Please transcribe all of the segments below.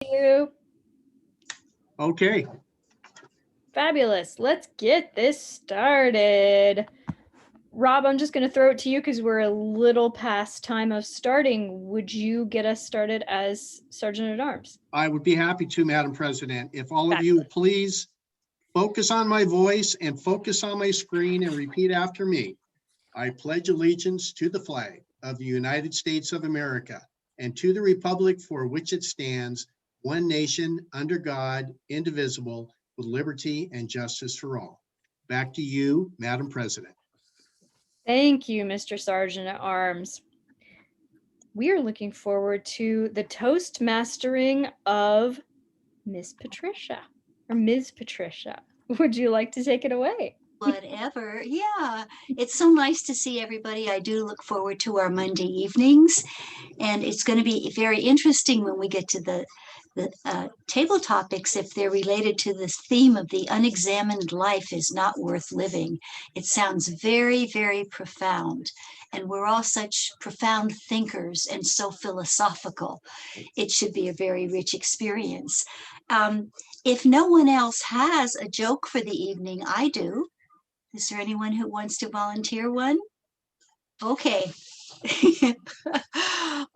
You. Okay. Fabulous. Let's get this started. Rob, I'm just going to throw it to you because we're a little past time of starting. Would you get us started as Sergeant at Arms? I would be happy to, Madam President. If all of you please focus on my voice and focus on my screen and repeat after me. I pledge allegiance to the flag of the United States of America and to the republic for which it stands, one nation, under God, indivisible, with liberty and justice for all. Back to you, Madam President. Thank you, Mr. Sergeant at Arms. We are looking forward to the toast mastering of Miss Patricia, or Ms. Patricia. Would you like to take it away? Whatever. Yeah, it's so nice to see everybody. I do look forward to our Monday evenings, and it's going to be very interesting when we get to the table topics, if they're related to this theme of the unexamined life is not worth living. It sounds very, very profound, and we're all such profound thinkers and so philosophical. It should be a very rich experience. If no one else has a joke for the evening, I do. Is there anyone who wants to volunteer one? Okay.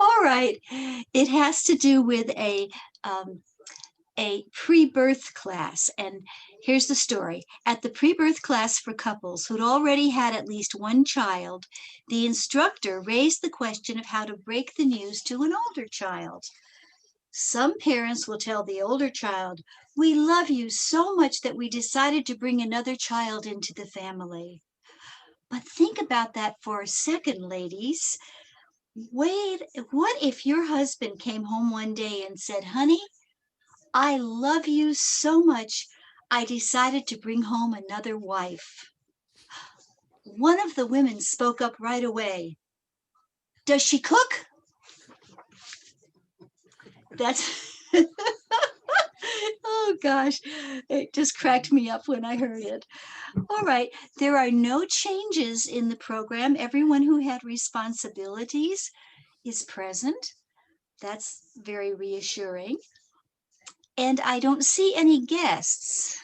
All right. It has to do with a pre-birth class. And here's the story. At the pre-birth class for couples who'd already had at least one child, the instructor raised the question of how to break the news to an older child. Some parents will tell the older child, "We love you so much that we decided to bring another child into the family." But think about that for a second, ladies. Wait, what if your husband came home one day and said, "Honey, I love you so much, I decided to bring home another wife"? One of the women spoke up right away. "Does she cook?" That's, oh gosh, it just cracked me up when I heard it. All right, there are no changes in the program. Everyone who had responsibilities is present. That's very reassuring. And I don't see any guests.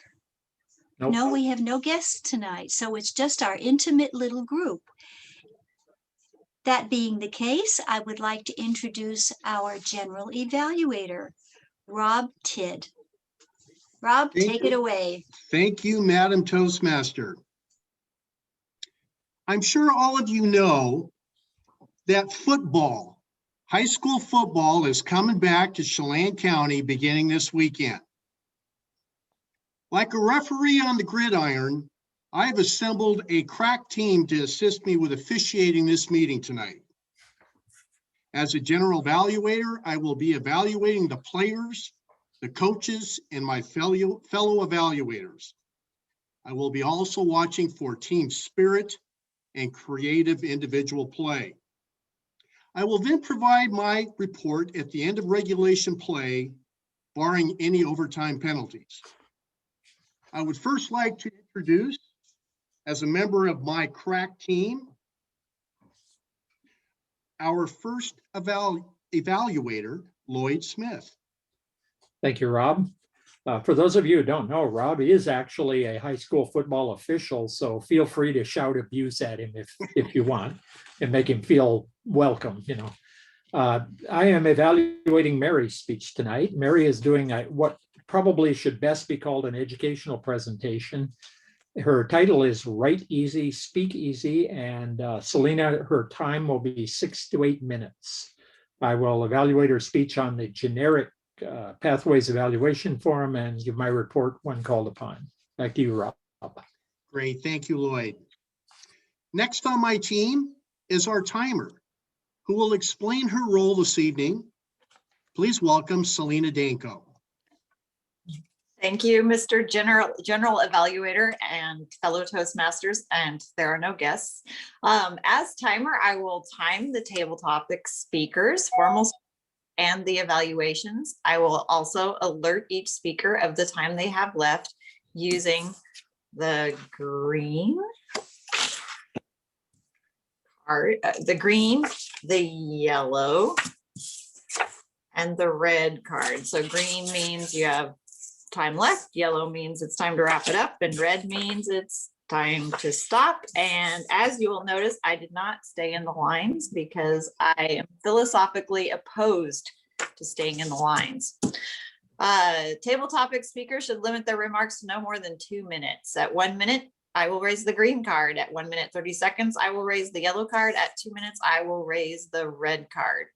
Nope. No, we have no guests tonight, so it's just our intimate little group. That being the case, I would like to introduce our general evaluator, Rob Tidd. Rob, take it away. Thank you, Madam Toastmaster. I'm sure all of you know that football, high school football, is coming back to Chelan County beginning this weekend. Like a referee on the gridiron, I've assembled a crack team to assist me with officiating this meeting tonight. As a general evaluator, I will be evaluating the players, the coaches, and my fellow evaluators. I will be also watching for team spirit and creative individual play. I will then provide my report at the end of regulation play, barring any overtime penalties. I would first like to introduce, as a member of my crack team, our first evaluator, Lloyd Smith. Thank you, Rob. For those of you who don't know, Rob is actually a high school football official, so feel free to shout abuse at him if you want and make him feel welcome. You know, I am evaluating Mary's speech tonight. Mary is doing what probably should best be called an educational presentation. Her title is Write Easy, Speak Easy, and Selena, her time will be 6 to 8 minutes. I will evaluate her speech on the generic Pathways Evaluation Forum and give my report when called upon. Back to you, Rob. Great, thank you, Lloyd. Next on my team is our timer, who will explain her role this evening. Please welcome Selena Danko. Thank you, Mr. General Evaluator and fellow Toastmasters, and there are no guests. As timer, I will time the table topic speakers, formal and the evaluations. I will also alert each speaker of the time they have left using the green card, the yellow, and the red card. So green means you have time left, yellow means it's time to wrap it up, and red means it's time to stop. And as you will notice, I did not stay in the lines because I am philosophically opposed to staying in the lines. Table topic speakers should limit their remarks to no more than 2 minutes. At 1 minute, I will raise the green card. At 1 minute, 30 seconds, I will raise the yellow card. At 2 minutes, I will raise the red card.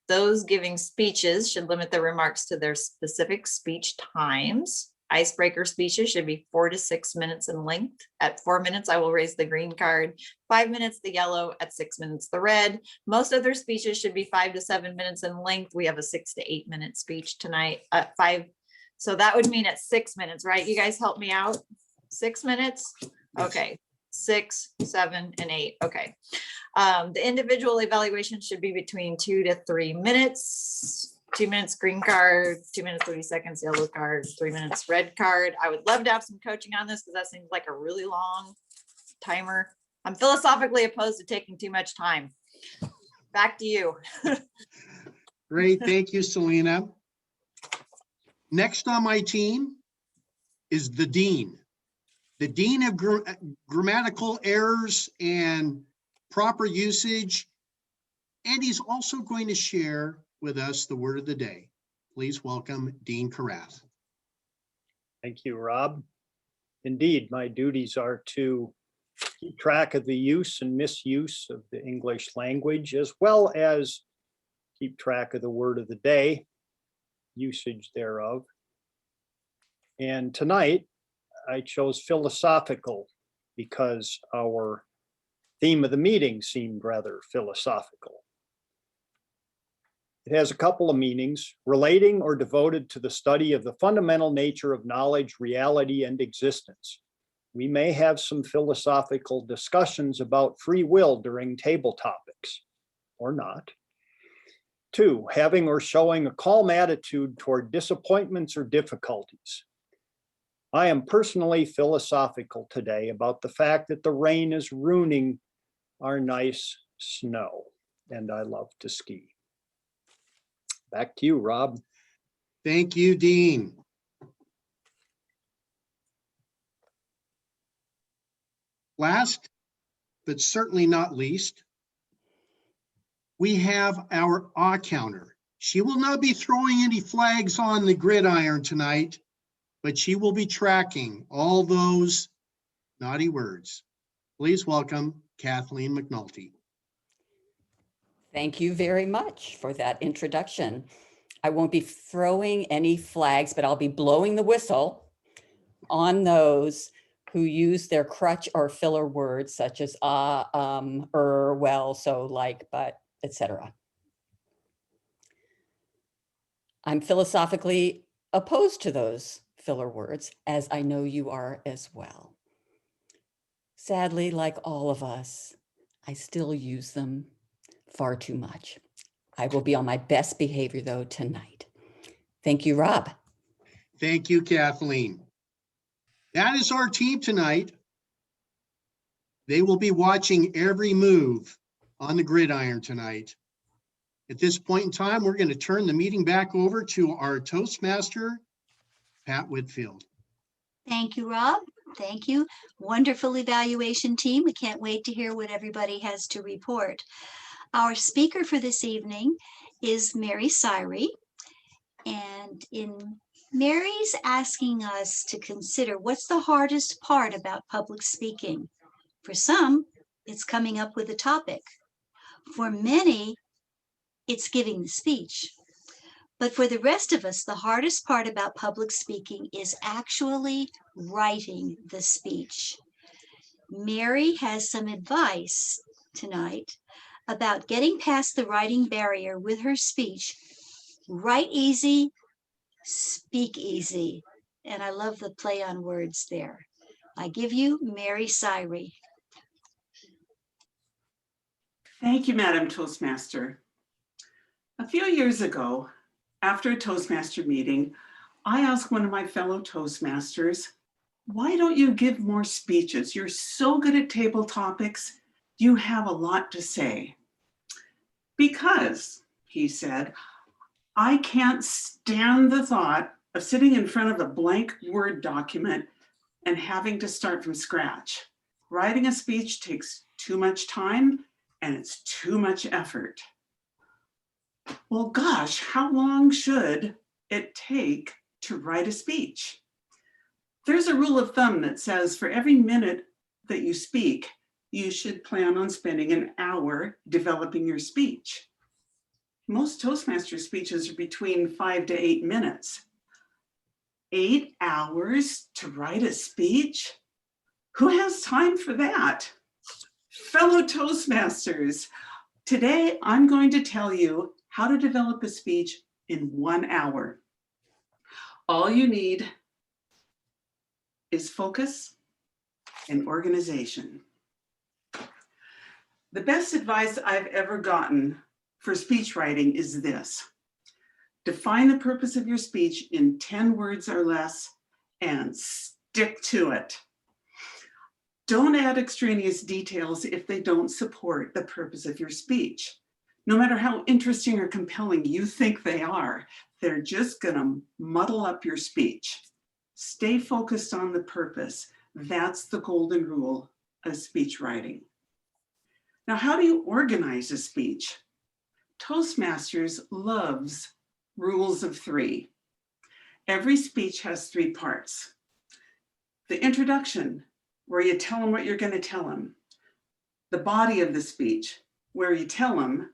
Those giving speeches should limit their remarks to their specific speech times. Icebreaker speeches should be 4 to 6 minutes in length. At 4 minutes, I will raise the green card. 5 minutes, the yellow. At 6 minutes, the red. Most of their speeches should be 5 to 7 minutes in length. We have a 6 to 8 minute speech tonight at 5. So that would mean at 6 minutes, right? You guys help me out. 6 minutes. Okay. 6, 7, and 8. Okay. The individual evaluation should be between 2 to 3 minutes. 2 minutes green card, 2 minutes 30 seconds yellow card, 3 minutes red card. I would love to have some coaching on this because that seems like a really long timer. I'm philosophically opposed to taking too much time. Back to you. Great, thank you, Selena. Next on my team is the dean. The dean of grammatical errors and proper usage. And he's also going to share with us the word of the day. Please welcome Dean Karath. Thank you, Rob. Indeed, my duties are to keep track of the use and misuse of the English language, as well as keep track of the word of the day, usage thereof. And tonight, I chose philosophical because our theme of the meeting seemed rather philosophical. It has a couple of meanings: relating or devoted to the study of the fundamental nature of knowledge, reality, and existence. We may have some philosophical discussions about free will during table topics, or not. 2, having or showing a calm attitude toward disappointments or difficulties. I am personally philosophical today about the fact that the rain is ruining our nice snow, and I love to ski. Back to you, Rob. Thank you, Dean. Last, but certainly not least, we have our awe counter. She will not be throwing any flags on the gridiron tonight, but she will be tracking all those naughty words. Please welcome Kathleen Mcnulty. Thank you very much for that introduction. I won't be throwing any flags, but I'll be blowing the whistle on those who use their crutch or filler words such as well, so, like, but, etc. I'm philosophically opposed to those filler words, as I know you are as well. Sadly, like all of us, I still use them far too much. I will be on my best behavior though tonight. Thank you, Rob. Thank you, Kathleen. That is our team tonight. They will be watching every move on the gridiron tonight. At this point in time, we're going to turn the meeting back over to our Toastmaster, Pat Whitfield. Thank you, Rob. Thank you. Wonderful evaluation team. We can't wait to hear what everybody has to report. Our speaker for this evening is Mary Syrie. And Mary's asking us to consider what's the hardest part about public speaking. For some, it's coming up with a topic. For many, it's giving the speech. But for the rest of us, the hardest part about public speaking is actually writing the speech. Mary has some advice tonight about getting past the writing barrier with her speech. Write easy, speak easy. And I love the play on words there. I give you Mary Syrie. Thank you, Madam Toastmaster. A few years ago, after a Toastmaster meeting, I asked one of my fellow Toastmasters, why don't you give more speeches? You're so good at table topics. You have a lot to say. Because, he said, I can't stand the thought of sitting in front of a blank Word document and having to start from scratch. Writing a speech takes too much time and it's too much effort. Well, gosh, how long should it take to write a speech? There's a rule of thumb that says for every minute that you speak, you should plan on spending an hour developing your speech. Most Toastmaster speeches are between 5 to 8 minutes. 8 hours to write a speech? Who has time for that? Fellow Toastmasters, today I'm going to tell you how to develop a speech in 1 hour. All you need is focus and organization. The best advice I've ever gotten for speech writing is this: define the purpose of your speech in 10 words or less and stick to it. Don't add extraneous details if they don't support the purpose of your speech. No matter how interesting or compelling you think they are, they're just gonna muddle up your speech. Stay focused on the purpose. That's the golden rule of speech writing. Now, how do you organize a speech? Toastmasters loves rules of 3. Every speech has 3 parts. The introduction, where you tell them what you're going to tell them. The body of the speech, where you tell them.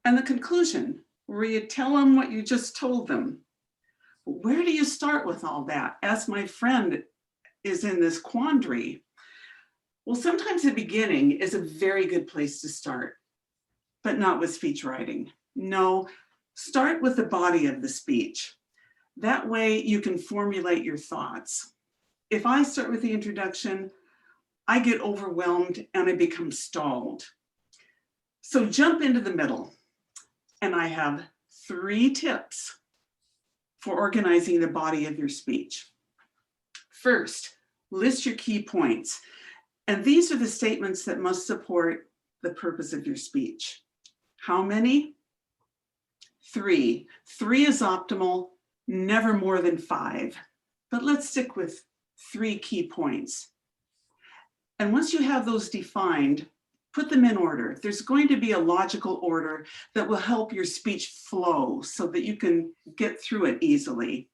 And the conclusion, where you tell them what you just told them. Where do you start with all that? As my friend is in this quandary. Well, sometimes the beginning is a very good place to start, but not with speech writing. No, start with the body of the speech. That way you can formulate your thoughts. If I start with the introduction, I get overwhelmed and I become stalled. So jump into the middle. And I have 3 tips for organizing the body of your speech. First, list your key points. And these are the statements that must support the purpose of your speech. How many? 3. 3 is optimal, never more than 5. But let's stick with 3 key points. And once you have those defined, put them in order. There's going to be a logical order that will help your speech flow so that you can get through it easily.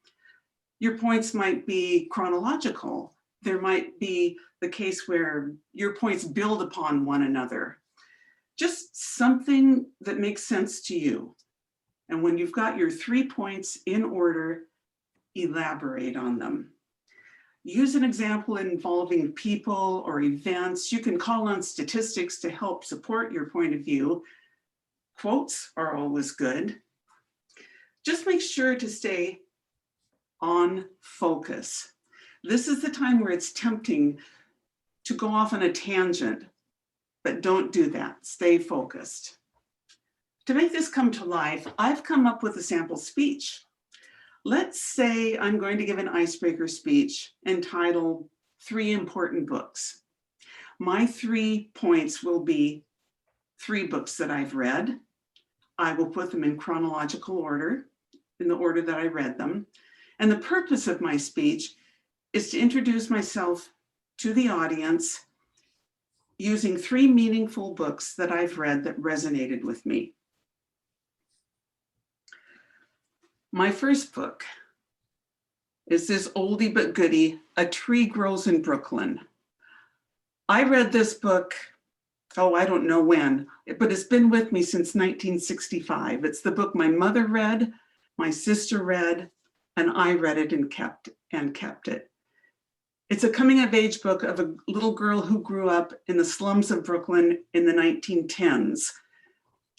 Your points might be chronological. There might be the case where your points build upon one another. Just something that makes sense to you. And when you've got your 3 points in order, elaborate on them. Use an example involving people or events. You can call on statistics to help support your point of view. Quotes are always good. Just make sure to stay on focus. This is the time where it's tempting to go off on a tangent, but don't do that. Stay focused. To make this come to life, I've come up with a sample speech. Let's say I'm going to give an icebreaker speech entitled 3 Important Books. My 3 points will be 3 books that I've read. I will put them in chronological order, in the order that I read them. And the purpose of my speech is to introduce myself to the audience using 3 meaningful books that I've read that resonated with me. My first book is this oldie but goodie, A Tree Grows in Brooklyn. I read this book, I don't know when, but it's been with me since 1965. It's the book my mother read, my sister read, and I read it and kept it. It's a coming of age book of a little girl who grew up in the slums of Brooklyn in the 1910s.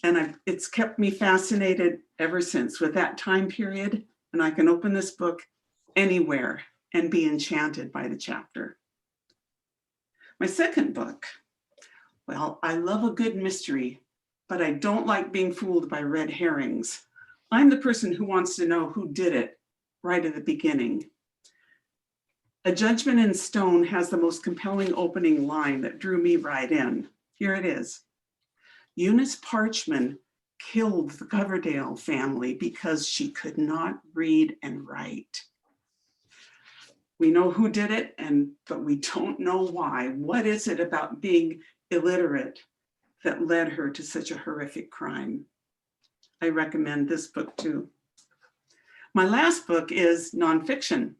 And it's kept me fascinated ever since with that time period. And I can open this book anywhere and be enchanted by the chapter. My second book, well, I love a good mystery, but I don't like being fooled by red herrings. I'm the person who wants to know who did it right at the beginning. A Judgment in Stone has the most compelling opening line that drew me right in. Here it is. Eunice Parchman killed the Coverdale family because she could not read and write. We know who did it, but we don't know why. What is it about being illiterate that led her to such a horrific crime? I recommend this book too. My last book is nonfiction,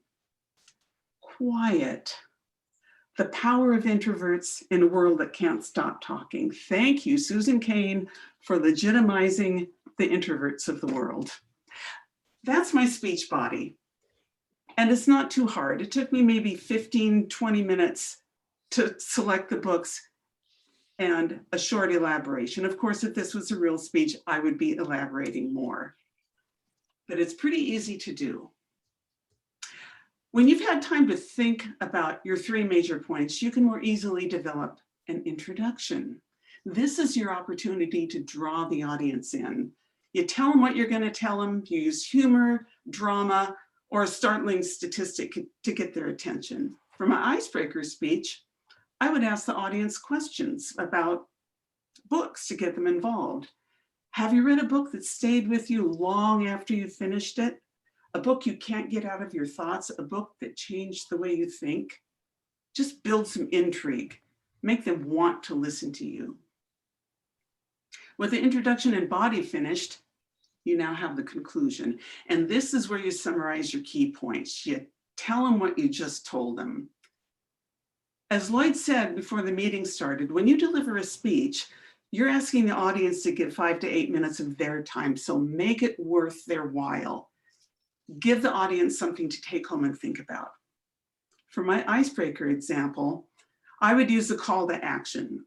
Quiet: The Power of Introverts in a World That Can't Stop Talking. Thank you, Susan Cain, for legitimizing the introverts of the world. That's my speech body. And it's not too hard. It took me maybe 15, 20 minutes to select the books and a short elaboration. Of course, if this was a real speech, I would be elaborating more. But it's pretty easy to do. When you've had time to think about your 3 major points, you can more easily develop an introduction. This is your opportunity to draw the audience in. You tell them what you're going to tell them. You use humor, drama, or a startling statistic to get their attention. For my icebreaker speech, I would ask the audience questions about books to get them involved. Have you read a book that stayed with you long after you finished it? A book you can't get out of your thoughts, a book that changed the way you think? Just build some intrigue. Make them want to listen to you. With the introduction and body finished, you now have the conclusion. And this is where you summarize your key points. You tell them what you just told them. As Lloyd said before the meeting started, when you deliver a speech, you're asking the audience to give 5 to 8 minutes of their time. So make it worth their while. Give the audience something to take home and think about. For my icebreaker example, I would use a call to action.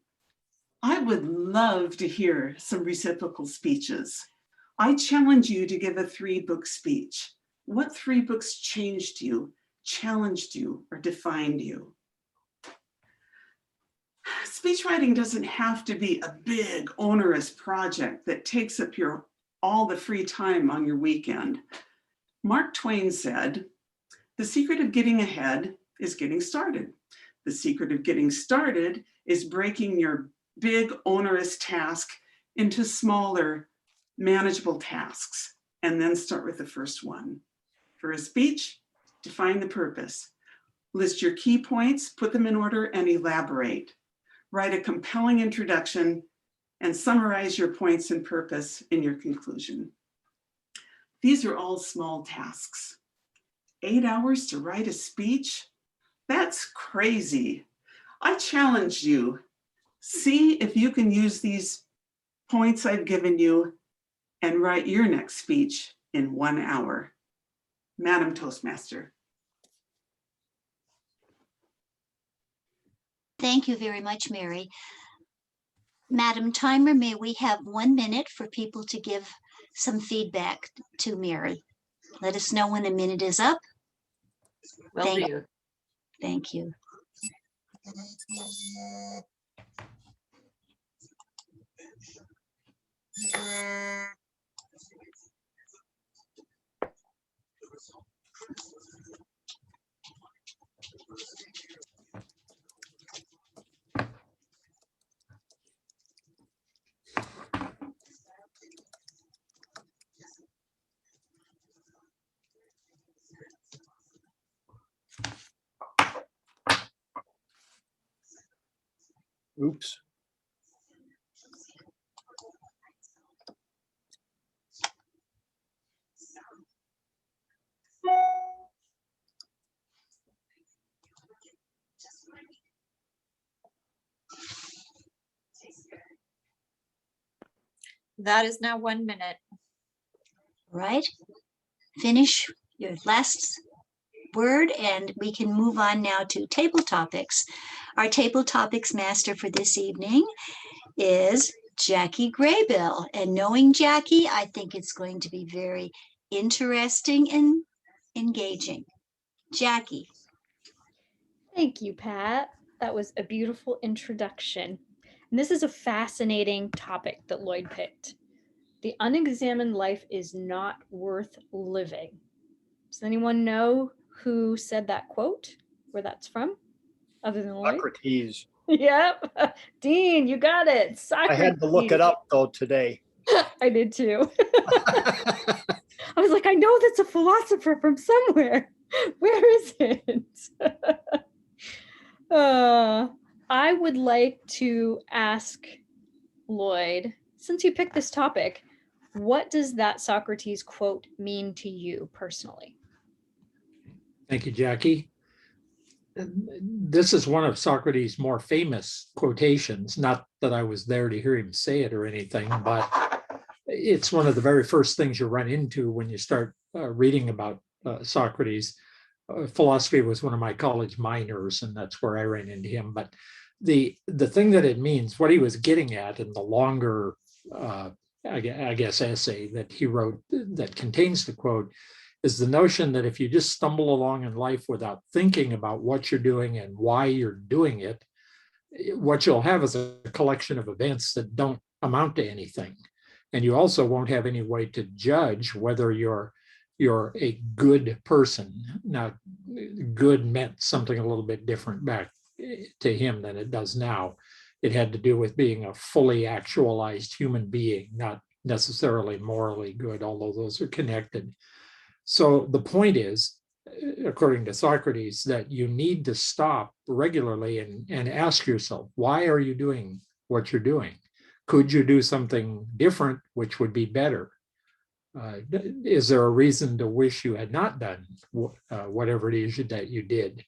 I would love to hear some reciprocal speeches. I challenge you to give a 3-book speech. What 3 books changed you, challenged you, or defined you? Speech writing doesn't have to be a big, onerous project that takes up all the free time on your weekend. Mark Twain said, "The secret of getting ahead is getting started. The secret of getting started is breaking your big, onerous task into smaller, manageable tasks, and then start with the first one." For a speech, define the purpose. List your key points, put them in order, and elaborate. Write a compelling introduction and summarize your points and purpose in your conclusion. These are all small tasks. 8 hours to write a speech? That's crazy. I challenge you. See if you can use these points I've given you and write your next speech in 1 hour. Madam Toastmaster. Thank you very much, Mary. Madam Timer, may we have 1 minute for people to give some feedback to Mary? Let us know when a minute is up. Will do. Thank you. Oops. That is now 1 minute. Right? Finish your last word and we can move on now to table topics. Our table topics master for this evening is Jackie Graybill. And knowing Jackie, I think it's going to be very interesting and engaging. Jackie. Thank you, Pat. That was a beautiful introduction. And this is a fascinating topic that Lloyd picked. The unexamined life is not worth living. Does anyone know who said that quote, where that's from, other than Lloyd? Socrates. Yep. Dean, you got it. Socrates. I had to look it up though today. I did too. I was like, I know that's a philosopher from somewhere. Where is it? I would like to ask Lloyd, since you picked this topic, what does that Socrates quote mean to you personally? Thank you, Jackie. This is one of Socrates' more famous quotations, not that I was there to hear him say it or anything, but it's one of the very first things you run into when you start reading about Socrates. Philosophy was one of my college minors, and that's where I ran into him. But the thing that it means, what he was getting at in the longer, I guess, essay that he wrote that contains the quote, is the notion that if you just stumble along in life without thinking about what you're doing and why you're doing it, what you'll have is a collection of events that don't amount to anything. And you also won't have any way to judge whether you're a good person. Now, good meant something a little bit different back to him than it does now. It had to do with being a fully actualized human being, not necessarily morally good, although those are connected. So the point is, according to Socrates, that you need to stop regularly and ask yourself, why are you doing what you're doing? Could you do something different, which would be better? Is there a reason to wish you had not done whatever it is that you did?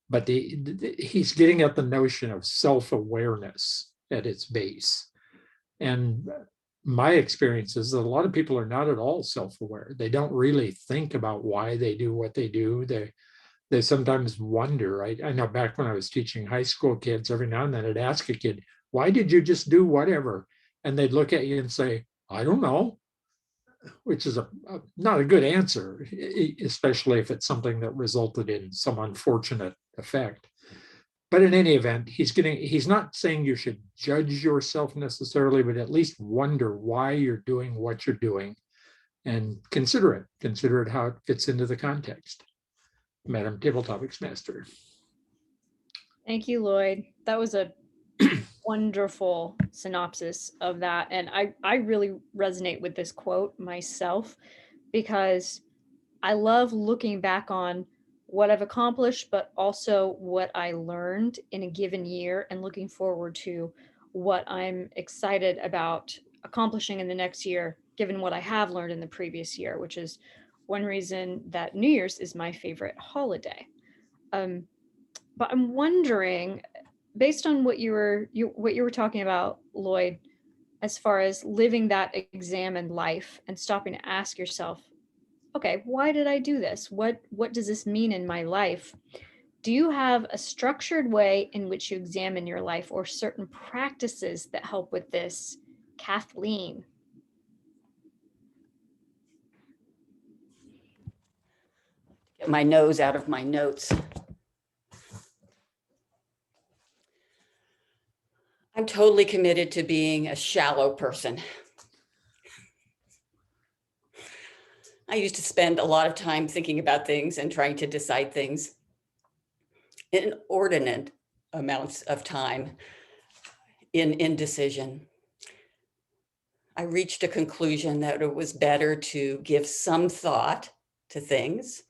But he's getting at the notion of self-awareness at its base. And my experience is that a lot of people are not at all self-aware. They don't really think about why they do what they do. They sometimes wonder. I know back when I was teaching high school kids, every now and then I'd ask a kid, why did you just do whatever? And they'd look at you and say, I don't know, which is not a good answer, especially if it's something that resulted in some unfortunate effect. But in any event, he's not saying you should judge yourself necessarily, but at least wonder why you're doing what you're doing and consider it how it fits into the context. Madam Table Topics Master. Thank you, Lloyd. That was a wonderful synopsis of that. And I really resonate with this quote myself, because I love looking back on what I've accomplished, but also what I learned in a given year, and looking forward to what I'm excited about accomplishing in the next year, given what I have learned in the previous year, which is one reason that New Year's is my favorite holiday. But I'm wondering, based on what you were talking about, Lloyd, as far as living that examined life and stopping to ask yourself, okay, why did I do this? What does this mean in my life? Do you have a structured way in which you examine your life, or certain practices that help with this? Kathleen. Get my nose out of my notes. I'm totally committed to being a shallow person. I used to spend a lot of time thinking about things and trying to decide things. Inordinate amounts of time in indecision. I reached a conclusion that it was better to give some thought to things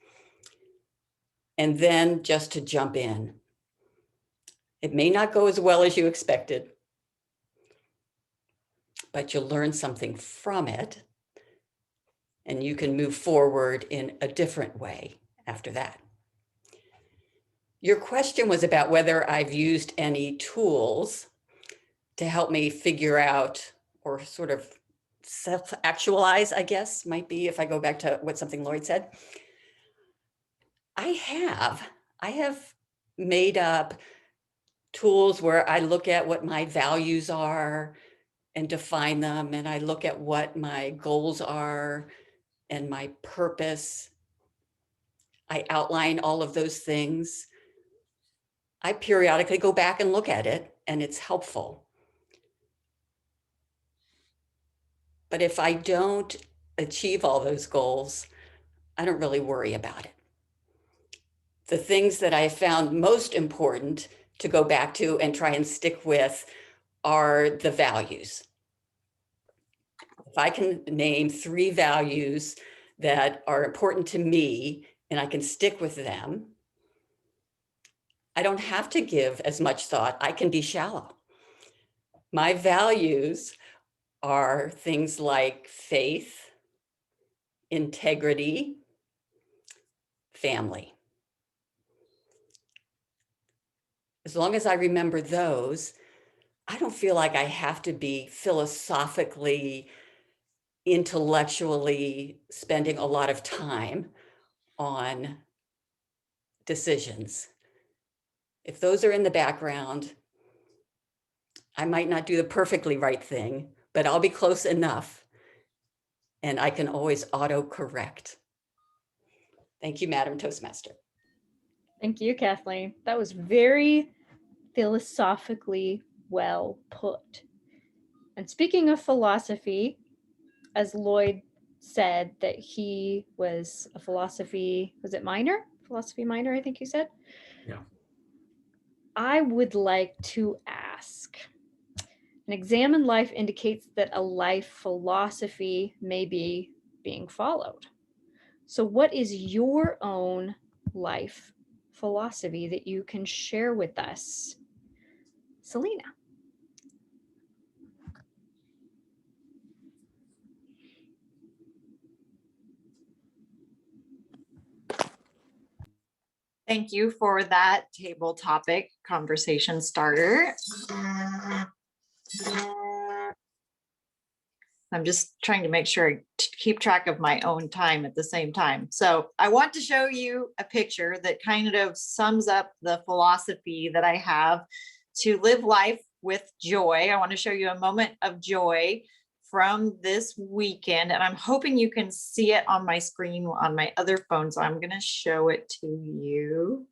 and then just to jump in. It may not go as well as you expected, but you'll learn something from it, and you can move forward in a different way after that. Your question was about whether I've used any tools to help me figure out, or sort of self-actualize, I guess, might be, if I go back to what something Lloyd said. I have made up tools where I look at what my values are and define them, and I look at what my goals are and my purpose. I outline all of those things. I periodically go back and look at it, and it's helpful. But if I don't achieve all those goals, I don't really worry about it. The things that I found most important to go back to and try and stick with are the values. if I can name 3 values that are important to me and I can stick with them, I don't have to give as much thought. I can be shallow. My values are things like faith, integrity, family. As long as I remember those, I don't feel like I have to be philosophically, intellectually spending a lot of time on decisions. If those are in the background, I might not do the perfectly right thing, but I'll be close enough and I can always auto-correct. Thank you, Madam Toastmaster. Thank you, Kathleen. That was very philosophically well put. And speaking of philosophy, as Lloyd said that he was a philosophy minor, I think you said? Yeah. I would like to ask, an examined life indicates that a life philosophy may be being followed. So what is your own life philosophy that you can share with us? Selena. Thank you for that table topic conversation starter. I'm just trying to make sure I keep track of my own time at the same time. So I want to show you a picture that kind of sums up the philosophy that I have to live life with joy. I want to show you a moment of joy from this weekend, and I'm hoping you can see it on my screen on my other phone. So I'm going to show it to you.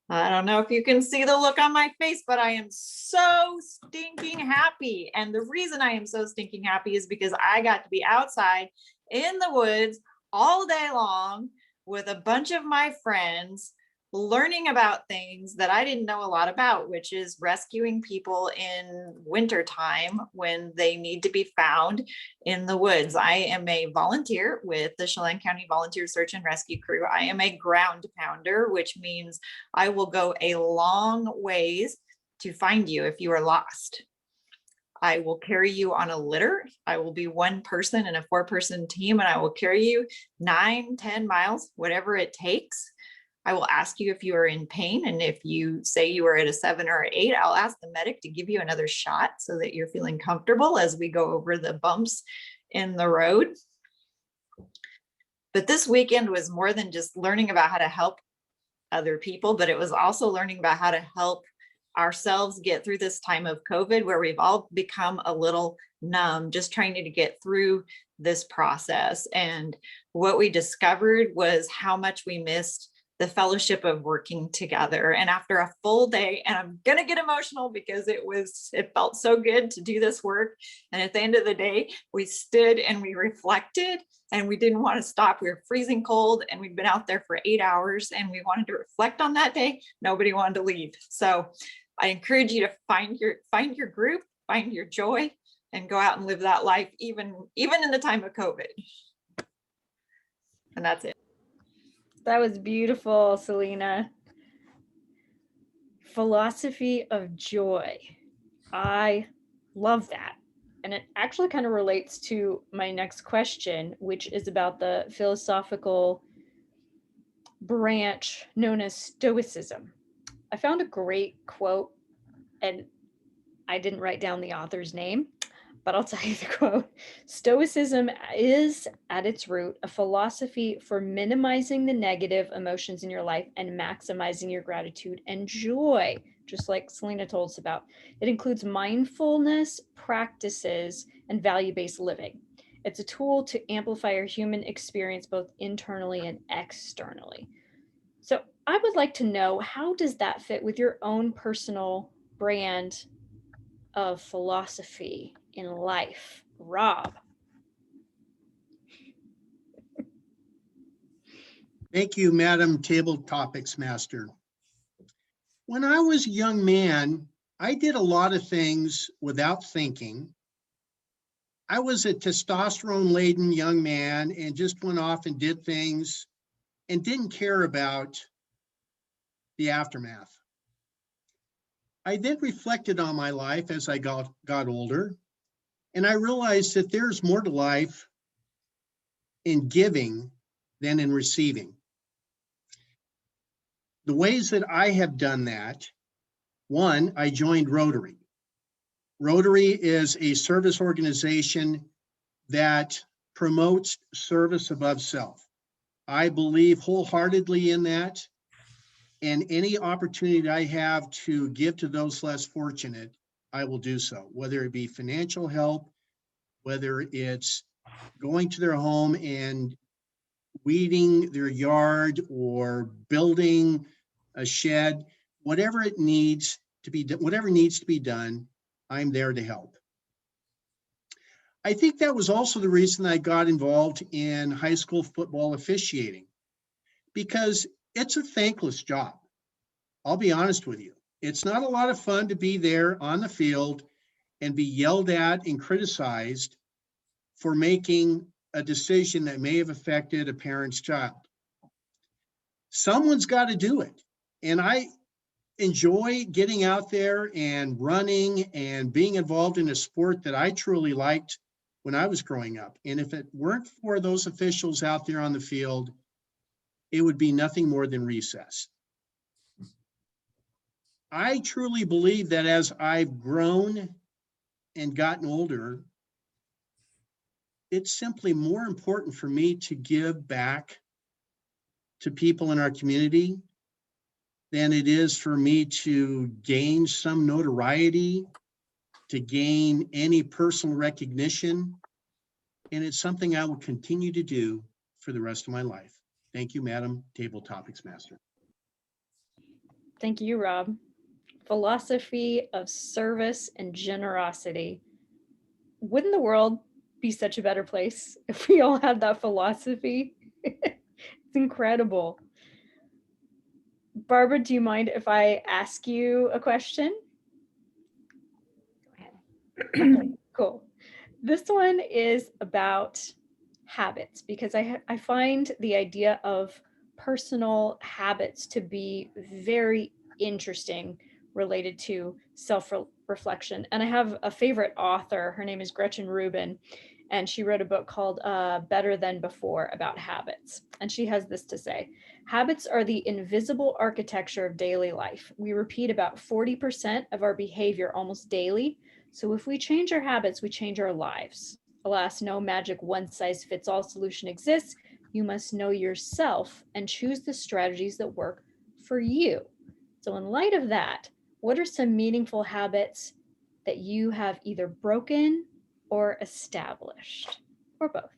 I don't know if you can see the look on my face, but I am so stinking happy. And the reason I am so stinking happy is because I got to be outside in the woods all day long with a bunch of my friends, learning about things that I didn't know a lot about, which is rescuing people in wintertime when they need to be found in the woods. I am a volunteer with the Chelan County Volunteer Search and Rescue Crew. I am a ground pounder, which means I will go a long ways to find you if you are lost. I will carry you on a litter. I will be one person in a 4-person team, and I will carry you 9-10 miles, whatever it takes. I will ask you if you are in pain. And if you say you are at a 7 or 8, I'll ask the medic to give you another shot so that you're feeling comfortable as we go over the bumps in the road. But this weekend was more than just learning about how to help other people, but it was also learning about how to help ourselves get through this time of COVID, where we've all become a little numb, just trying to get through this process. And what we discovered was how much we missed the fellowship of working together. And after a full day, and I'm going to get emotional because it felt so good to do this work. And at the end of the day, we stood and we reflected, and we didn't want to stop. We were freezing cold, and we'd been out there for 8 hours, and we wanted to reflect on that day. Nobody wanted to leave. So I encourage you to find your group, find your joy, and go out and live that life, even in the time of COVID. And that's it. That was beautiful, Selena. Philosophy of joy. I love that. And it actually kind of relates to my next question, which is about the philosophical branch known as Stoicism. I found a great quote, and I didn't write down the author's name, but I'll tell you the quote. Stoicism is, at its root, a philosophy for minimizing the negative emotions in your life and maximizing your gratitude and joy, just like Selena told us about. It includes mindfulness practices and value-based living. It's a tool to amplify your human experience both internally and externally. So I would like to know, how does that fit with your own personal brand of philosophy in life? Rob. Thank you, Madam Table Topics Master. When I was a young man, I did a lot of things without thinking, I was a testosterone-laden young man and just went off and did things and didn't care about the aftermath. I then reflected on my life as I got older, and I realized that there's more to life in giving than in receiving. The ways that I have done that, one, I joined Rotary. Rotary is a service organization that promotes service above self. I believe wholeheartedly in that. And any opportunity I have to give to those less fortunate, I will do so, whether it be financial help, whether it's going to their home and weeding their yard or building a shed, whatever it needs to be, whatever needs to be done, I'm there to help. I think that was also the reason I got involved in high school football officiating, because it's a thankless job. I'll be honest with you. It's not a lot of fun to be there on the field and be yelled at and criticized for making a decision that may have affected a parent's child. Someone's got to do it. And I enjoy getting out there and running and being involved in a sport that I truly liked when I was growing up. And if it weren't for those officials out there on the field, it would be nothing more than recess. I truly believe that as I've grown and gotten older, it's simply more important for me to give back to people in our community than it is for me to gain some notoriety, to gain any personal recognition. And it's something I will continue to do for the rest of my life. Thank you, Madam Table Topics Master. Thank you, Rob. Philosophy of service and generosity. Wouldn't the world be such a better place if we all had that philosophy? It's incredible. Barbara, do you mind if I ask you a question? Go ahead. Okay, cool. This one is about habits, because I find the idea of personal habits to be very interesting related to self-reflection. And I have a favorite author. Her name is Gretchen Rubin, and she wrote a book called Better Than Before about habits. And she has this to say: habits are the invisible architecture of daily life. We repeat about 40% of our behavior almost daily. So if we change our habits, we change our lives. Alas, no magic one-size-fits-all solution exists. You must know yourself and choose the strategies that work for you. So in light of that, what are some meaningful habits that you have either broken or established, or both?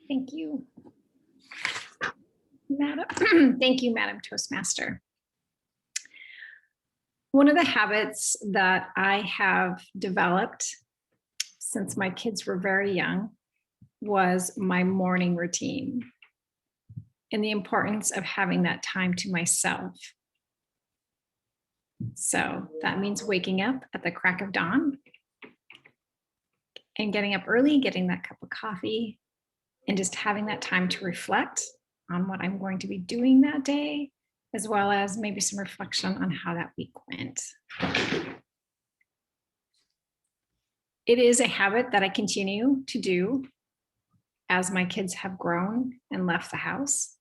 Thank you, Madam. Thank you, Madam Toastmaster. One of the habits that I have developed since my kids were very young was my morning routine and the importance of having that time to myself. So that means waking up at the crack of dawn and getting up early, getting that cup of coffee, and just having that time to reflect on what I'm going to be doing that day, as well as maybe some reflection on how that week went. It is a habit that I continue to do as my kids have grown and left the house,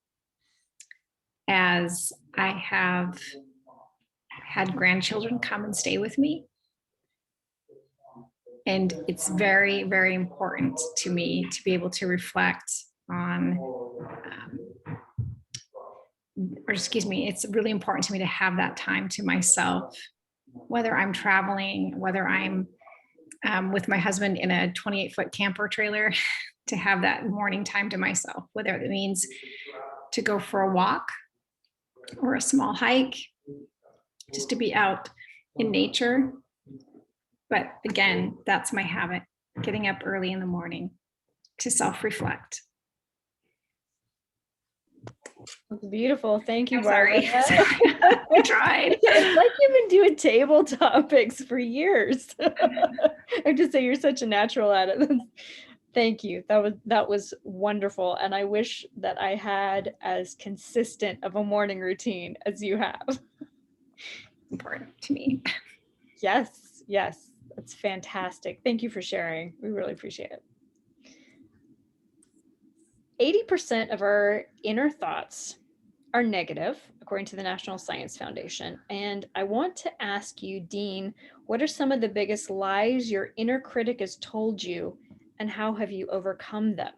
as I have had grandchildren come and stay with me. And it's very, very important to me to be able to reflect on, it's really important to me to have that time to myself, whether I'm traveling, whether I'm with my husband in a 28-foot camper trailer, to have that morning time to myself, whether it means to go for a walk or a small hike, just to be out in nature. But again, that's my habit, getting up early in the morning to self-reflect. That's beautiful. Thank you, I'm sorry. Barbara. I tried. It's like you've been doing table topics for years. I have to say you're such a natural at it. Thank you. That was wonderful. And I wish that I had as consistent of a morning routine as you have. Important to me. Yes, yes. That's fantastic. Thank you for sharing. We really appreciate it. 80% of our inner thoughts are negative, according to the National Science Foundation. And I want to ask you, Dean, what are some of the biggest lies your inner critic has told you, and how have you overcome them?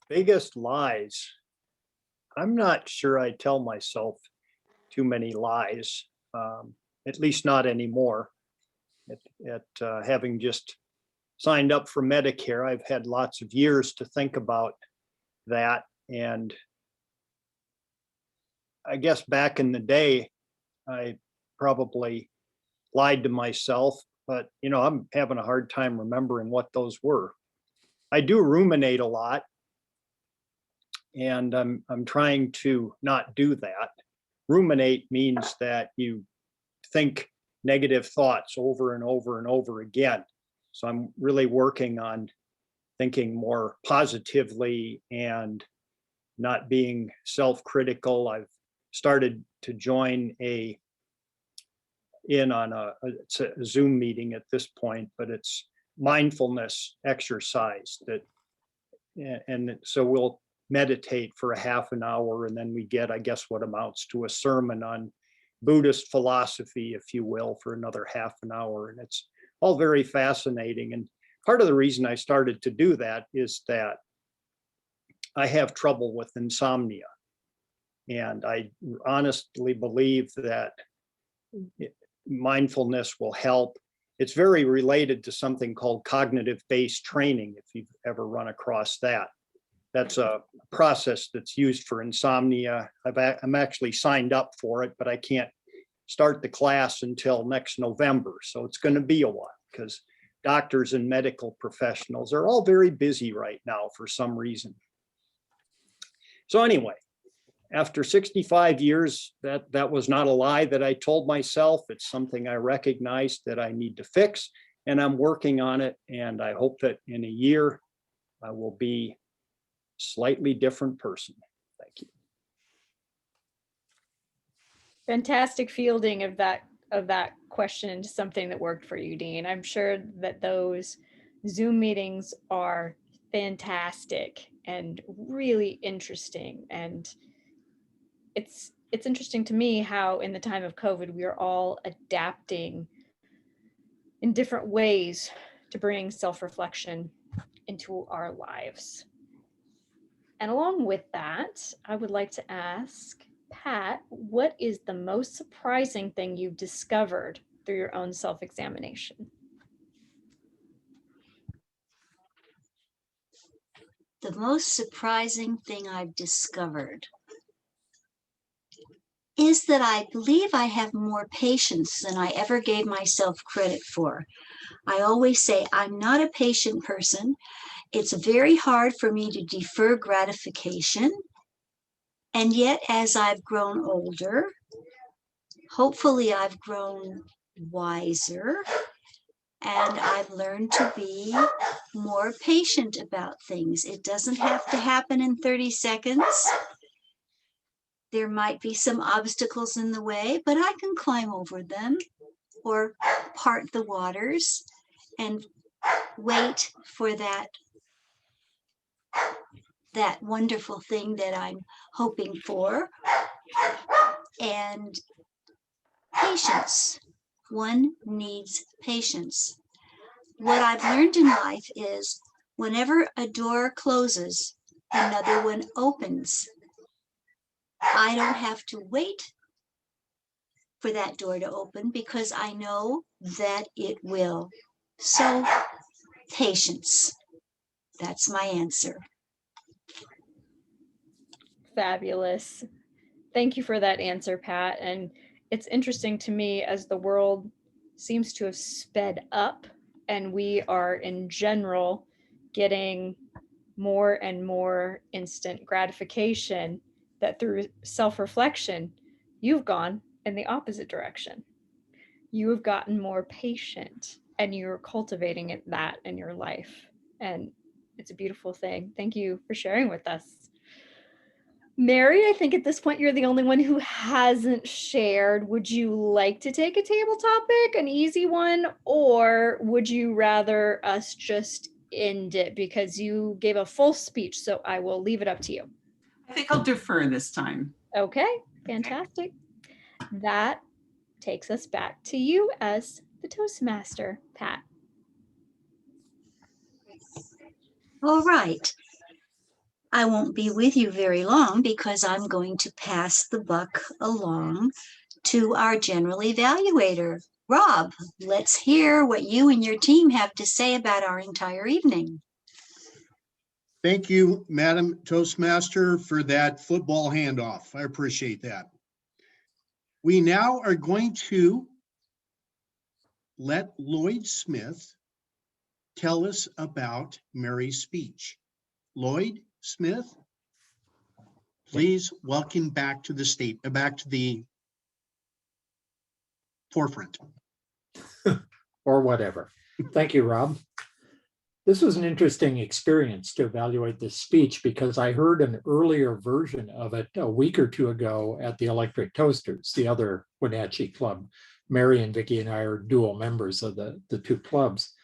Biggest lies. I'm not sure I tell myself too many lies, at least not anymore. Having just signed up for Medicare, I've had lots of years to think about that. And I guess back in the day, I probably lied to myself, but I'm having a hard time remembering what those were. I do ruminate a lot, and I'm trying to not do that. Ruminate means that you think negative thoughts over and over and over again. So I'm really working on thinking more positively and not being self-critical. I've started to join on a Zoom meeting at this point, but it's mindfulness exercise and so we'll meditate for a half an hour, and then we get, I guess, what amounts to a sermon on Buddhist philosophy, if you will, for another half an hour. And it's all very fascinating. And part of the reason I started to do that is that I have trouble with insomnia. And I honestly believe that mindfulness will help. It's very related to something called cognitive-based training, if you've ever run across that. That's a process that's used for insomnia. I'm actually signed up for it, but I can't start the class until next November. So it's going to be a while, because doctors and medical professionals are all very busy right now for some reason. So anyway, after 65 years, that was not a lie that I told myself. It's something I recognized that I need to fix, and I'm working on it. And I hope that in a year, I will be a slightly different person. Thank you. Fantastic fielding of that question into something that worked for you, Dean. I'm sure that those Zoom meetings are fantastic and really interesting. And it's interesting to me how in the time of COVID, we are all adapting in different ways to bring self-reflection into our lives. And along with that, I would like to ask Pat, what is the most surprising thing you've discovered through your own self-examination? The most surprising thing I've discovered is that I believe I have more patience than I ever gave myself credit for. I always say I'm not a patient person. It's very hard for me to defer gratification. And yet, as I've grown older, hopefully I've grown wiser, and I've learned to be more patient about things. It doesn't have to happen in 30 seconds. There might be some obstacles in the way, but I can climb over them or part the waters and wait for that wonderful thing that I'm hoping for. And patience. One needs patience. What I've learned in life is whenever a door closes, another one opens. I don't have to wait for that door to open because I know that it will. So, patience. That's my answer. Fabulous. Thank you for that answer, Pat. And it's interesting to me as the world seems to have sped up and we are in general getting more and more instant gratification, that through self-reflection, you've gone in the opposite direction. You have gotten more patient and you're cultivating that in your life. And it's a beautiful thing. Thank you for sharing with us. Mary, I think at this point you're the only one who hasn't shared. Would you like to take a table topic, an easy one, or would you rather us just end it because you gave a full speech? So I will leave it up to you. I think I'll defer this time. Okay, fantastic. That takes us back to you as the Toastmaster, Pat. All right. I won't be with you very long because I'm going to pass the buck along to our general evaluator. Rob, let's hear what you and your team have to say about our entire evening. Thank you, Madam Toastmaster, for that football handoff. I appreciate that. We now are going to let Lloyd Smith tell us about Mary's speech. Lloyd Smith, please welcome back to the forefront. Or whatever. Thank you, Rob. This was an interesting experience to evaluate this speech because I heard an earlier version of it a week or two ago at the Electric Toasters, the other Wenatchee club. Mary and Vicki and I are dual members of the two clubs.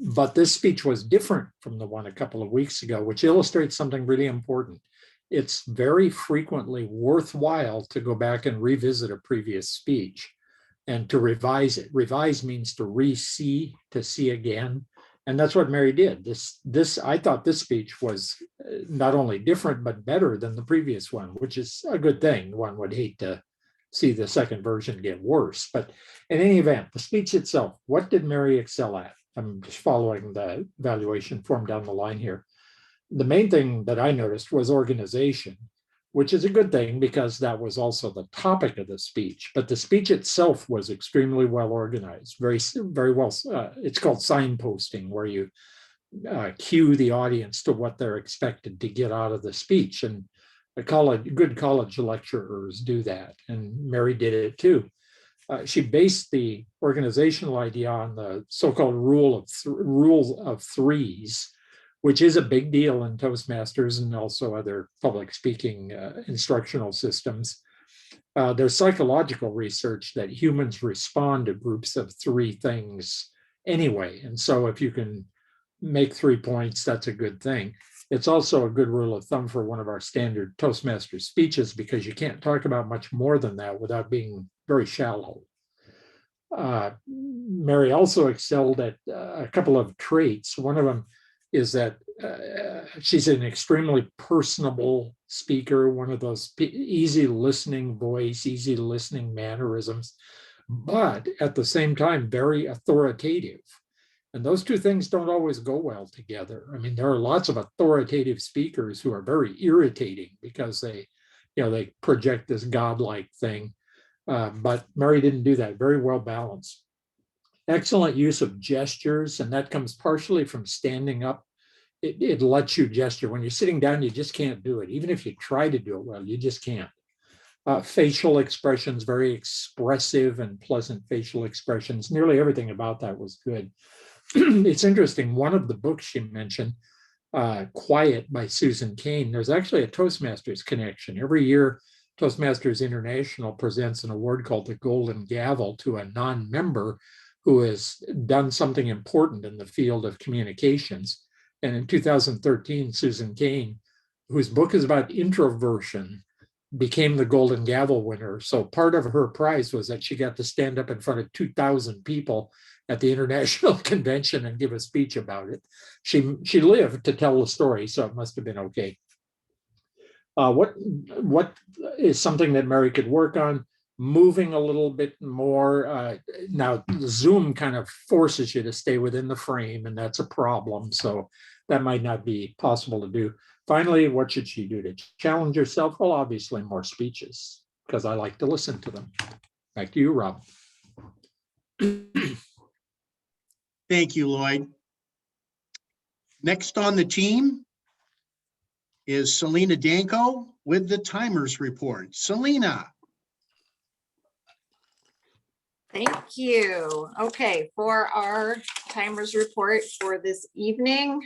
But this speech was different from the one a couple of weeks ago, which illustrates something really important. It's very frequently worthwhile to go back and revisit a previous speech and to revise it. Revise means to re-see, to see again. And that's what Mary did. I thought this speech was not only different, but better than the previous one, which is a good thing. One would hate to see the second version get worse. But in any event, the speech itself, what did Mary excel at? I'm just following the evaluation form down the line here. The main thing that I noticed was organization, which is a good thing because that was also the topic of the speech. But the speech itself was extremely well organized, very, very well. It's called signposting, where you cue the audience to what they're expected to get out of the speech. And good college lecturers do that. And Mary did it too. She based the organizational idea on the so-called rule of threes, which is a big deal in Toastmasters and also other public speaking instructional systems. There's psychological research that humans respond to groups of three things anyway. And so if you can make 3 points, that's a good thing. It's also a good rule of thumb for one of our standard Toastmaster speeches because you can't talk about much more than that without being very shallow. Mary also excelled at a couple of traits. One of them is that she's an extremely personable speaker, one of those easy listening voice, easy listening mannerisms, but at the same time, very authoritative. And those two things don't always go well together. I mean, there are lots of authoritative speakers who are very irritating because they project this godlike thing. But Mary didn't do that. Very well balanced. Excellent use of gestures, and that comes partially from standing up. It lets you gesture. When you're sitting down, you just can't do it. Even if you try to do it well, you just can't. Facial expressions, very expressive and pleasant facial expressions. Nearly everything about that was good. It's interesting. One of the books she mentioned, Quiet by Susan Cain, there's actually a Toastmasters connection. Every year, Toastmasters International presents an award called the Golden Gavel to a non-member who has done something important in the field of communications. And in 2013, Susan Cain, whose book is about introversion, became the Golden Gavel winner. So part of her prize was that she got to stand up in front of 2,000 people at the international convention and give a speech about it. She lived to tell the story, so it must have been okay. What is something that Mary could work on? Moving a little bit more. Now, Zoom kind of forces you to stay within the frame, and that's a problem. So that might not be possible to do. Finally, what should she do to challenge herself? Well, obviously more speeches, because I like to listen to them. Back to you, Rob. Thank you, Lloyd. Next on the team, is Selena Danko with the timers report. Selena. Thank you. Okay, for our timers report for this evening,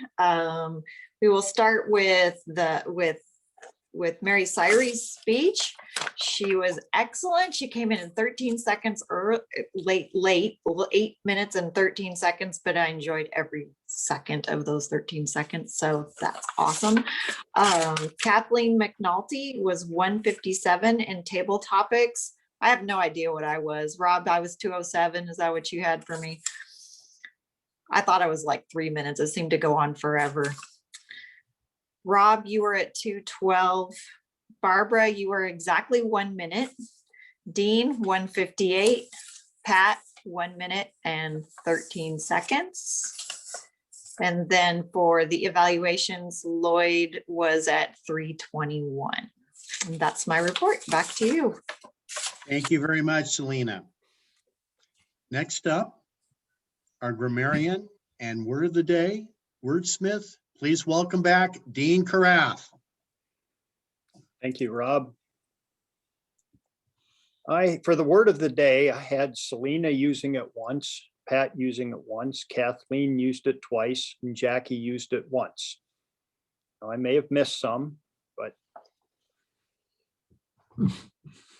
we will start with Mary Cyrie's speech. She was excellent. She came in 13 seconds late, 8 minutes and 13 seconds, but I enjoyed every second of those 13 seconds. So that's awesome. Kathleen Mcnulty was 157 in table topics. I have no idea what I was. Rob, I was 207. Is that what you had for me? I thought I was like 3 minutes. It seemed to go on forever. Rob, you were at 212. Barbara, you were exactly 1 minute. Dean, 158. Pat, 1 minute and 13 seconds. And then for the evaluations, Lloyd was at 321. And that's my report. Back to you. Thank you very much, Selena. Next up, our grammarian and word of the day, wordsmith. Please welcome back Dean Caraff. Thank you, Rob. For the word of the day, I had Selena using it once, Pat using it once, Kathleen used it twice, and Jackie used it once. Now, I may have missed some, but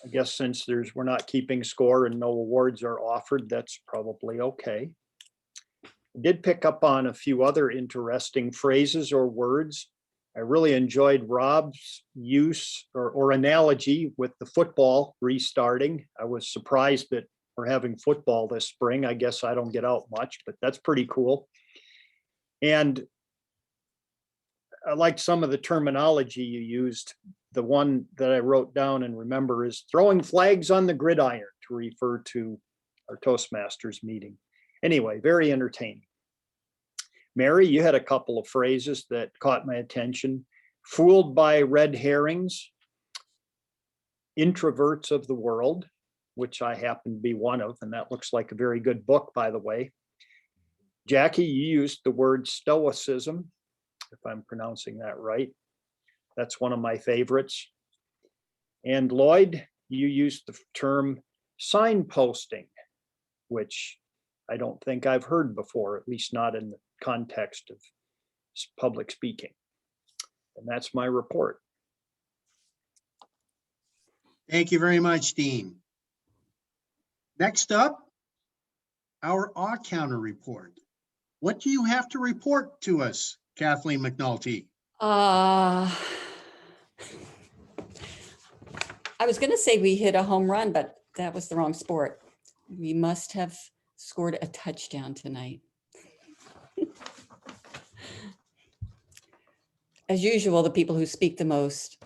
I guess since we're not keeping score and no awards are offered, that's probably okay. I did pick up on a few other interesting phrases or words. I really enjoyed Rob's use or analogy with the football restarting. I was surprised that we're having football this spring. I guess I don't get out much, but that's pretty cool. And I liked some of the terminology you used. The one that I wrote down and remember is throwing flags on the gridiron, to refer to our Toastmasters meeting. Anyway, very entertaining. Mary, you had a couple of phrases that caught my attention. Fooled by red herrings, introverts of the world, which I happen to be one of, and that looks like a very good book, by the way. Jackie, you used the word stoicism, if I'm pronouncing that right. That's one of my favorites. And Lloyd, you used the term signposting, which I don't think I've heard before, at least not in the context of public speaking. And that's my report. Thank you very much, Dean. Next up, our awe counter report. What do you have to report to us, Kathleen McNulty? I was going to say we hit a home run, but that was the wrong sport. We must have scored a touchdown tonight. As usual, the people who speak the most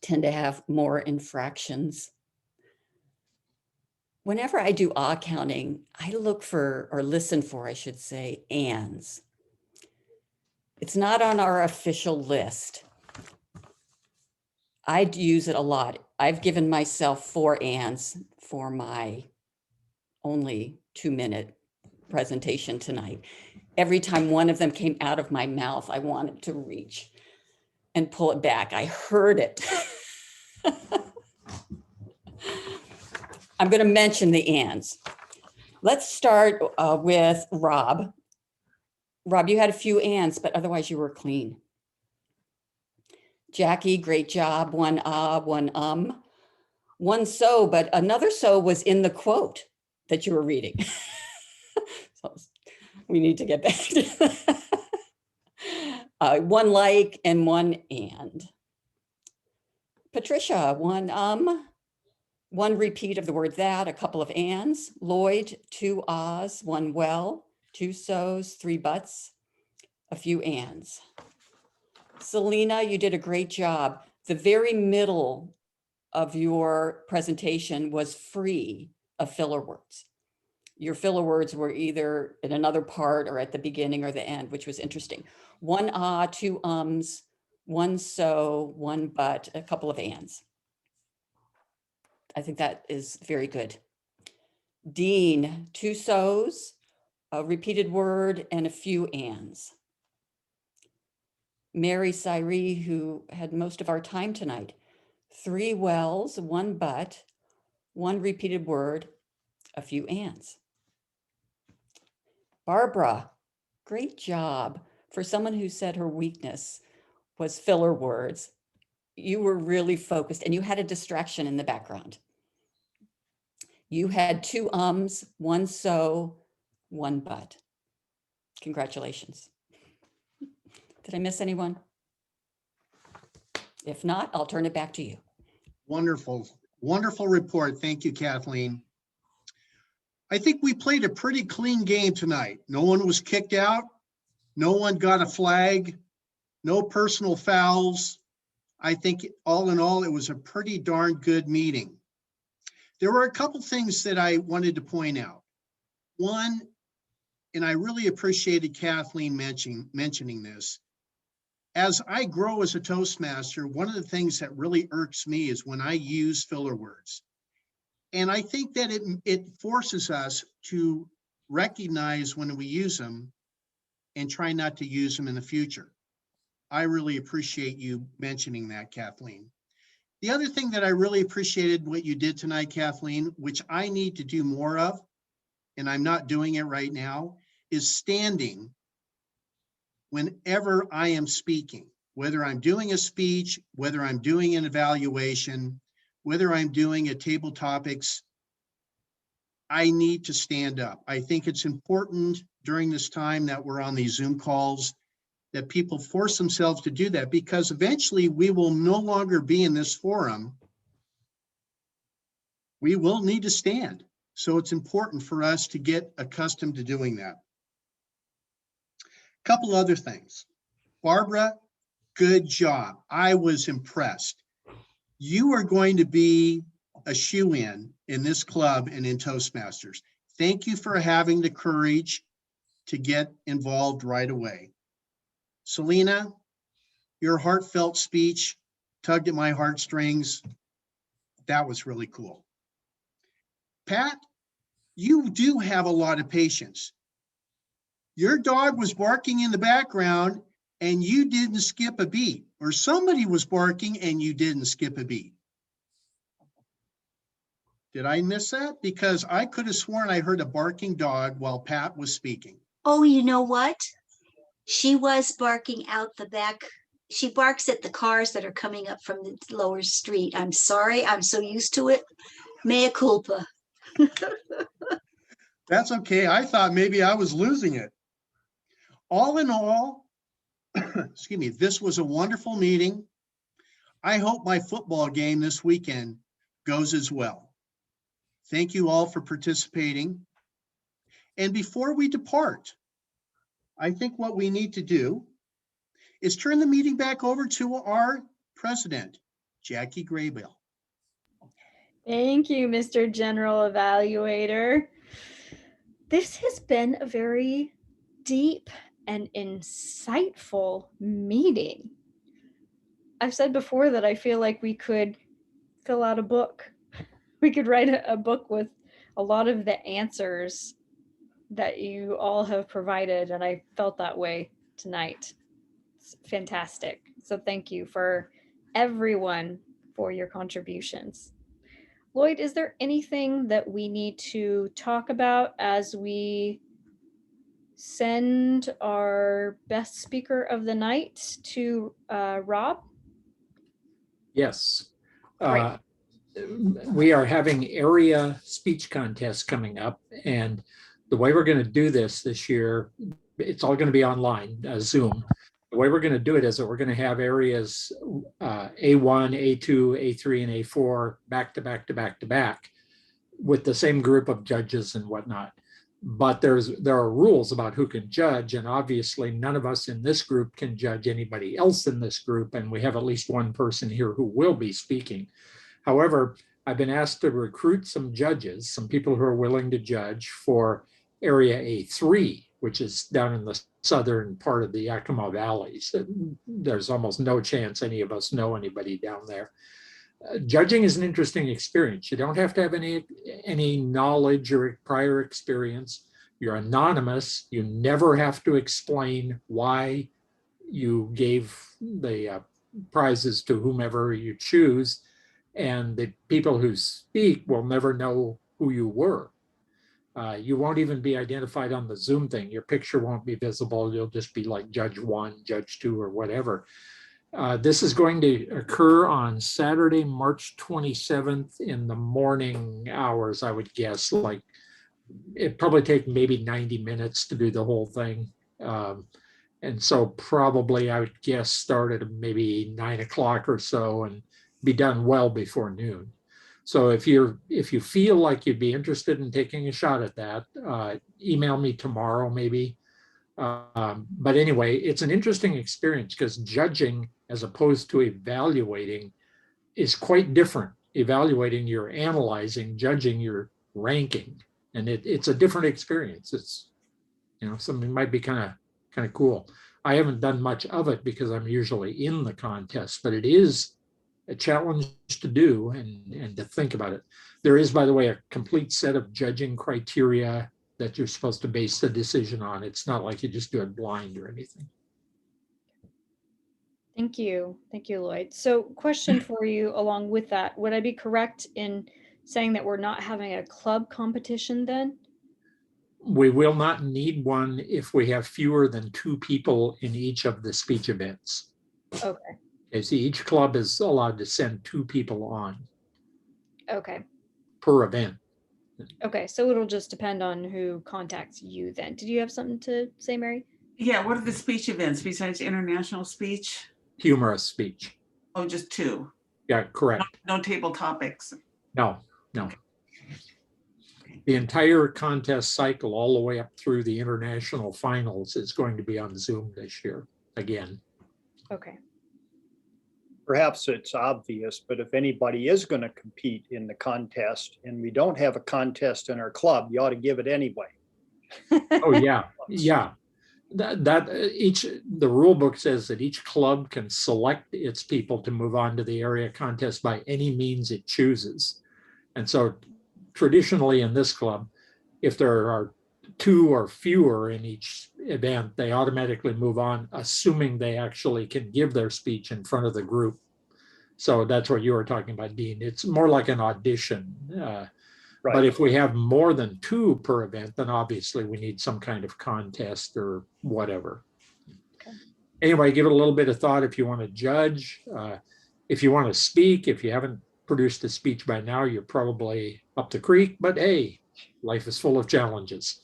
tend to have more infractions. Whenever I do awe counting, I look for, or listen for, I should say, ands. It's not on our official list. I'd use it a lot. I've given myself 4 ands for my only 2-minute presentation tonight. Every time one of them came out of my mouth, I wanted to reach and pull it back. I heard it. I'm going to mention the ands. Let's start with Rob. Rob, you had a few ands, but otherwise you were clean. Jackie, great job. 1 1 1 so, but another so was in the quote that you were reading. So we need to get back to that. 1 like and 1 and. Patricia, 1 1 repeat of the word that, a couple of ands. Lloyd, 2 ahs, 1 well, 2 so's, 3 buts, a few ands. Selena, you did a great job. The very middle of your presentation was free of filler words. Your filler words were either in another part or at the beginning or the end, which was interesting. 1 ah, 2 ums, 1 so, 1 but, a couple of ands. I think that is very good. Dean, 2 so's, a repeated word, and a few ands. Mary Cyree, who had most of our time tonight. 3 wells, 1 but, 1 repeated word, a few ands. Barbara, great job. For someone who said her weakness was filler words, you were really focused and you had a distraction in the background. You had 2 ums, 1 so, 1 but. Congratulations. Did I miss anyone? If not, I'll turn it back to you. Wonderful, wonderful report. Thank you, Kathleen. I think we played a pretty clean game tonight. No one was kicked out. No one got a flag. No personal fouls. I think all in all, it was a pretty darn good meeting. There were a couple things that I wanted to point out. One, and I really appreciated Kathleen mentioning this. As I grow as a Toastmaster, one of the things that really irks me is when I use filler words. And I think that it forces us to recognize when we use them and try not to use them in the future. I really appreciate you mentioning that, Kathleen. The other thing that I really appreciated what you did tonight, Kathleen, which I need to do more of, and I'm not doing it right now, is standing whenever I am speaking, whether I'm doing a speech, whether I'm doing an evaluation, whether I'm doing a table topics, I need to stand up. I think it's important during this time that we're on these Zoom calls that people force themselves to do that, because eventually we will no longer be in this forum. We will need to stand. So it's important for us to get accustomed to doing that. Couple other things. Barbara, good job. I was impressed. You are going to be a shoo-in in this club and in Toastmasters. Thank you for having the courage to get involved right away. Selena, your heartfelt speech tugged at my heartstrings. That was really cool. Pat, you do have a lot of patience. Your dog was barking in the background and you didn't skip a beat, or somebody was barking and you didn't skip a beat. Did I miss that? Because I could have sworn I heard a barking dog while Pat was speaking. Oh, you know what? She was barking out the back. She barks at the cars that are coming up from the lower street. I'm sorry. I'm so used to it. Mea culpa. That's okay. I thought maybe I was losing it. All in all, excuse me, this was a wonderful meeting. I hope my football game this weekend goes as well. Thank you all for participating. And before we depart, I think what we need to do is turn the meeting back over to our president, Jackie Graybill. Thank you, Mr. General Evaluator. This has been a very deep and insightful meeting. I've said before that I feel like we could fill out a book. We could write a book with a lot of the answers that you all have provided, and I felt that way tonight. It's fantastic. So thank you for everyone for your contributions. Lloyd, is there anything that we need to talk about as we send our best speaker of the night to Rob? Yes. Great. We are having area speech contests coming up, and the way we're going to do this year, it's all going to be online, Zoom. The way we're going to do it is that we're going to have areas A1, A2, A3, and A4 back to back to back to back with the same group of judges and whatnot. But there are rules about who can judge, and obviously none of us in this group can judge anybody else in this group, and we have at least one person here who will be speaking. However, I've been asked to recruit some judges, some people who are willing to judge for Area A3, which is down in the southern part of the Yakima Valleys. There's almost no chance any of us know anybody down there. Judging is an interesting experience. You don't have to have any knowledge or prior experience. You're anonymous. You never have to explain why you gave the prizes to whomever you choose, and the people who speak will never know who you were. You won't even be identified on the Zoom thing. Your picture won't be visible. You'll just be like Judge 1, Judge 2, or whatever. This is going to occur on Saturday, March 27th in the morning hours, I would guess. Like, it'd probably take maybe 90 minutes to do the whole thing. And so probably I would guess start at maybe 9 o'clock or so and be done well before noon. So if you feel like you'd be interested in taking a shot at that, email me tomorrow maybe. But anyway, it's an interesting experience because judging as opposed to evaluating is quite different. Evaluating, you're analyzing; judging, you're ranking, and it's a different experience. It's, you know, something might be kind of cool. I haven't done much of it because I'm usually in the contest, but it is a challenge to do and to think about it. There is, by the way, a complete set of judging criteria that you're supposed to base the decision on. It's not like you just do it blind or anything. Thank you. Thank you, Lloyd. So question for you along with that, would I be correct in saying that we're not having a club competition then? We will not need one if we have fewer than 2 people in each of the speech events. Okay. As each club is allowed to send 2 people on Okay. per event. Okay. So it'll just depend on who contacts you then. Did you have something to say, Mary? Yeah, what are the speech events besides international speech? Humorous speech. Oh, just 2. Yeah, correct. No table topics. No. The entire contest cycle all the way up through the international finals is going to be on Zoom this year again. Okay. Perhaps it's obvious, but if anybody is going to compete in the contest and we don't have a contest in our club, you ought to give it anyway. Oh yeah. The rule book says that each club can select its people to move on to the area contest by any means it chooses. And so traditionally in this club, if there are 2 or fewer in each event, they automatically move on, assuming they actually can give their speech in front of the group. So that's what you were talking about, Dean. It's more like an audition. Right. But if we have more than 2 per event, then obviously we need some kind of contest or whatever. Okay. Anyway, give it a little bit of thought if you want to judge. If you want to speak, if you haven't produced a speech by now, you're probably up the creek, but hey, life is full of challenges.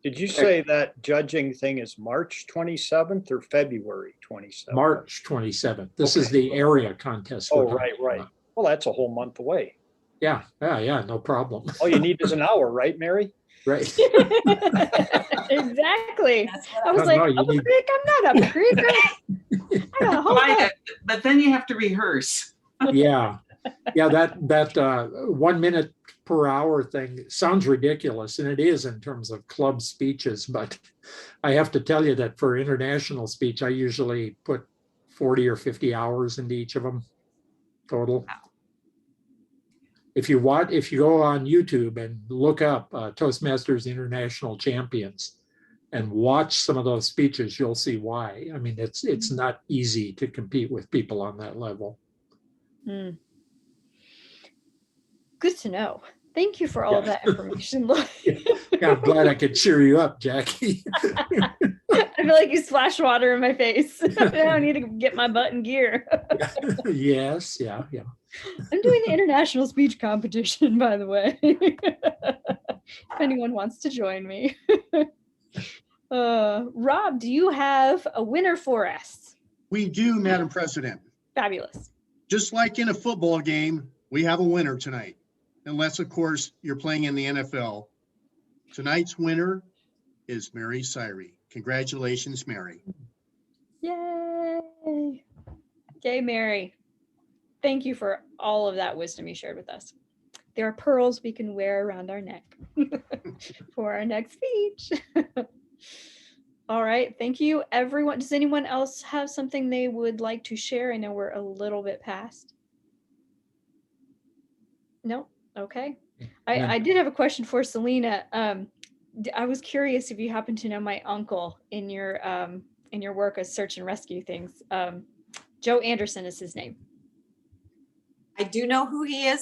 Did you say that judging thing is March 27th or February 27th? March 27th. This is the area contest. Oh, right. Well, that's a whole month away. Yeah, no problem. All you need is an hour, right, Mary? Right. Exactly. I was like, up a creek? I'm not up a creek. But then you have to rehearse. Yeah, that 1 minute per hour thing sounds ridiculous, and it is in terms of club speeches, but I have to tell you that for international speech, I usually put 40 or 50 hours into each of them total. Wow. If you go on YouTube and look up Toastmasters International Champions and watch some of those speeches, you'll see why. I mean, it's not easy to compete with people on that level. Mm. Good to know. Thank you for all of that information, Lloyd. Yeah, I'm glad I could cheer you up, Jackie. I feel like you splashed water in my face. I need to get my butt in gear. Yes, yeah. I'm doing the international speech competition, by the way. If anyone wants to join me. Rob, do you have a winner for us? We do, Madam President. Fabulous. Just like in a football game, we have a winner tonight. Unless, of course, you're playing in the NFL. Tonight's winner is Mary Syrie. Congratulations, Mary. Yay. Yay, Mary. Thank you for all of that wisdom you shared with us. There are pearls we can wear around our neck for our next speech. All right. Thank you, everyone. Does anyone else have something they would like to share? I know we're a little bit past. No? Okay. I did have a question for Selena. I was curious if you happen to know my uncle in your in your work as search and rescue things. Joe Anderson is his name. I do know who he is.